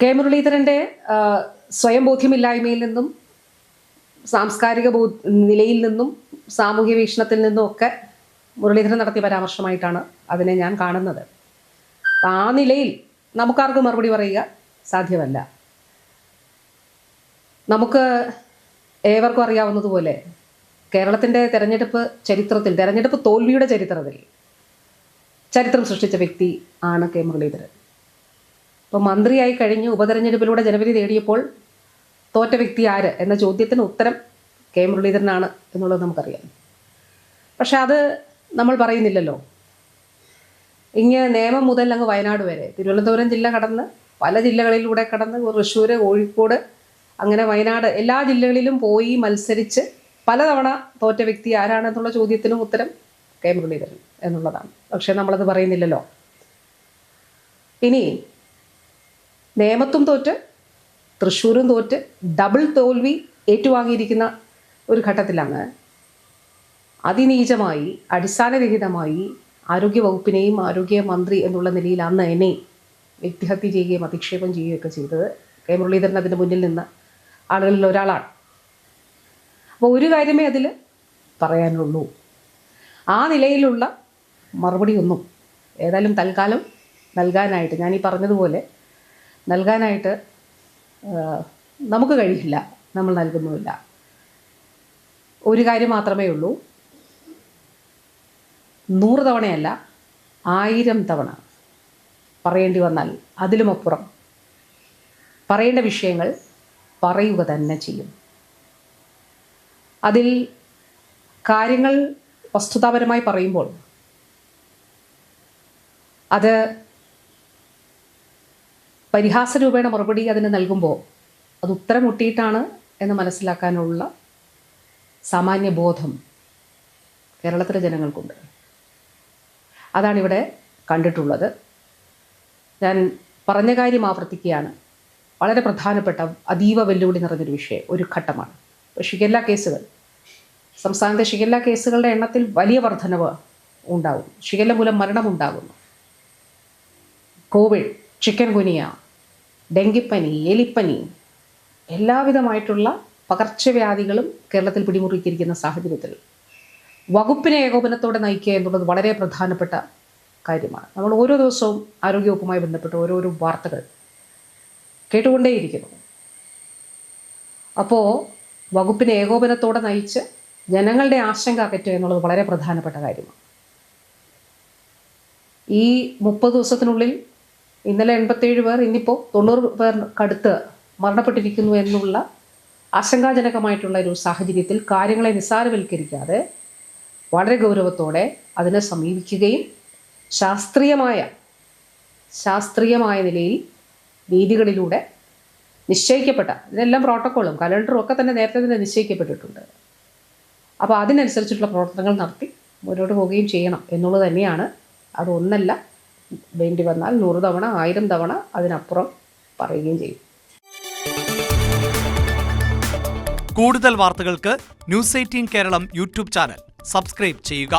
K മുരളീധരൻ്റെ സ്വയം ബോധ്യമില്ലായ്മയിൽ നിന്നും സാംസ്കാരിക നിലയിൽ നിന്നും സാമൂഹ്യ വീക്ഷണത്തിൽ നിന്നും ഒക്കെ മുരളീധരൻ നടത്തിയ പരാമർശമായിട്ടാണ് അതിനെ ഞാൻ കാണുന്നത്. ആ നിലയിൽ നമുക്കാർക്കും മറുപടി പറയുക സാധ്യമല്ല. നമുക്ക് ഏവർക്കും അറിയാവുന്നതുപോലെ കേരളത്തിൻ്റെ തെരഞ്ഞെടുപ്പ് തോൽവിയുടെ ചരിത്രത്തിൽ ചരിത്രം സൃഷ്ടിച്ച വ്യക്തി ആണ് കെ മുരളീധരൻ. ഇപ്പോൾ മന്ത്രിയായി കഴിഞ്ഞ് ഉപതെരഞ്ഞെടുപ്പിലൂടെ ജനവിധി തേടിയപ്പോൾ തോറ്റ വ്യക്തി ആര് എന്ന ചോദ്യത്തിന് ഉത്തരം കെ മുരളീധരനാണ് എന്നുള്ളത് നമുക്കറിയാം. പക്ഷെ അത് നമ്മൾ പറയുന്നില്ലല്ലോ. നേമം മുതൽ അങ്ങ് വയനാട് വരെ, തിരുവനന്തപുരം ജില്ല കടന്ന് പല ജില്ലകളിലൂടെ കടന്ന് തൃശ്ശൂർ, കോഴിക്കോട്, അങ്ങനെ വയനാട്, എല്ലാ ജില്ലകളിലും പോയി മത്സരിച്ച് പലതവണ തോറ്റ വ്യക്തി ആരാണെന്നുള്ള ചോദ്യത്തിനും ഉത്തരം കെ മുരളീധരൻ എന്നുള്ളതാണ്. പക്ഷെ നമ്മളത് പറയുന്നില്ലല്ലോ. ഇനി നേമത്തും തോറ്റ് തൃശ്ശൂരും തോറ്റ് ഡബിൾ തോൽവി ഏറ്റുവാങ്ങിയിരിക്കുന്ന ഒരു ഘട്ടത്തിലാണ് അതിനീചമായി അടിസ്ഥാനരഹിതമായി ആരോഗ്യവകുപ്പിനെയും ആരോഗ്യമന്ത്രി എന്നുള്ള നിലയിൽ അന്ന് എന്നെ വ്യക്തിഹത്യ ചെയ്യുകയും അധിക്ഷേപം ചെയ്യുകയൊക്കെ ചെയ്തത് കെ മുരളീധരൻ അതിന് മുന്നിൽ നിന്ന ആളുകളിൽ ഒരാളാണ്. അപ്പോൾ ഒരു കാര്യമേ അതിൽ പറയാനുള്ളൂ. ആ നിലയിലുള്ള മറുപടിയൊന്നും ഏതായാലും തൽക്കാലം നൽകാനായിട്ട്, ഞാനീ പറഞ്ഞതുപോലെ നൽകാനായിട്ട് നമുക്ക് കഴിയില്ല, നമ്മൾ നൽകുന്നുമില്ല. ഒരു കാര്യം മാത്രമേ ഉള്ളൂ, 100 തവണയല്ല 1000 തവണ പറയേണ്ടി വന്നാൽ അതിലുമപ്പുറം പറയേണ്ട വിഷയങ്ങൾ പറയുക തന്നെ ചെയ്യും. അതിൽ കാര്യങ്ങൾ വസ്തുതാപരമായി പറയുമ്പോൾ അത് പരിഹാസരൂപേണ മറുപടി അതിന് നൽകുമ്പോൾ അത് ഉത്തരം മുട്ടിയിട്ടാണ് എന്ന് മനസ്സിലാക്കാനുള്ള സാമാന്യ ബോധം കേരളത്തിലെ ജനങ്ങൾക്കുണ്ട്. അതാണിവിടെ കണ്ടിട്ടുള്ളത്. ഞാൻ പറഞ്ഞ കാര്യം ആവർത്തിക്കുകയാണ്. വളരെ പ്രധാനപ്പെട്ട, അതീവ വെല്ലുവിളി നിറഞ്ഞൊരു വിഷയം, ഒരു ഘട്ടമാണ്. ഷിഗല്ല കേസുകൾ, സംസ്ഥാനത്തെ ഷിഗല്ല കേസുകളുടെ എണ്ണത്തിൽ വലിയ വർധനവ് ഉണ്ടാകും. ഷിഗല്ല മൂലം മരണമുണ്ടാകുന്നു. കോവിഡ്, ചിക്കൻ ഗുനിയ, ഡെങ്കിപ്പനി, എലിപ്പനി, എല്ലാവിധമായിട്ടുള്ള പകർച്ചവ്യാധികളും കേരളത്തിൽ പിടിമുറുക്കിയിരിക്കുന്ന സാഹചര്യത്തിൽ വകുപ്പിനെ ഏകോപനത്തോടെ നയിക്കുക എന്നുള്ളത് വളരെ പ്രധാനപ്പെട്ട കാര്യമാണ്. നമ്മൾ ഓരോ ദിവസവും ആരോഗ്യവകുപ്പുമായി ബന്ധപ്പെട്ട് ഓരോരോ വാർത്തകൾ കേട്ടുകൊണ്ടേയിരിക്കുന്നു. അപ്പോൾ വകുപ്പിനെ ഏകോപനത്തോടെ നയിച്ച് ജനങ്ങളുടെ ആശങ്ക അകറ്റുക എന്നുള്ളത് വളരെ പ്രധാനപ്പെട്ട കാര്യമാണ്. ഈ 30 ദിവസത്തിനുള്ളിൽ ഇന്നലെ 87 പേർ, ഇന്നിപ്പോൾ 90 പേർക്കടുത്ത് മരണപ്പെട്ടിരിക്കുന്നു എന്നുള്ള ആശങ്കാജനകമായിട്ടുള്ള ഒരു സാഹചര്യത്തിൽ കാര്യങ്ങളെ നിസ്സാരവൽക്കരിക്കാതെ വളരെ ഗൗരവത്തോടെ അതിനെ സമീപിക്കുകയും ശാസ്ത്രീയമായ നിലയിൽ രീതികളിലൂടെ നിശ്ചയിക്കപ്പെട്ട, ഇതെല്ലാം പ്രോട്ടോക്കോളും കലണ്ടറും ഒക്കെ തന്നെ നേരത്തെ തന്നെ നിശ്ചയിക്കപ്പെട്ടിട്ടുണ്ട്. അപ്പോൾ അതിനനുസരിച്ചിട്ടുള്ള പ്രവർത്തനങ്ങൾ നടത്തി മുന്നോട്ട് പോവുകയും ചെയ്യണം എന്നുള്ളത് തന്നെയാണ്. അതൊന്നല്ല, വേണ്ടി വന്നാൽ 100 തവണ 1000 തവണ അതിനപ്പുറം പറയുകയും ചെയ്യും. കൂടുതൽ വാർത്തകൾക്ക് news 18 Keralam YouTube channel subscribe ചെയ്യുക.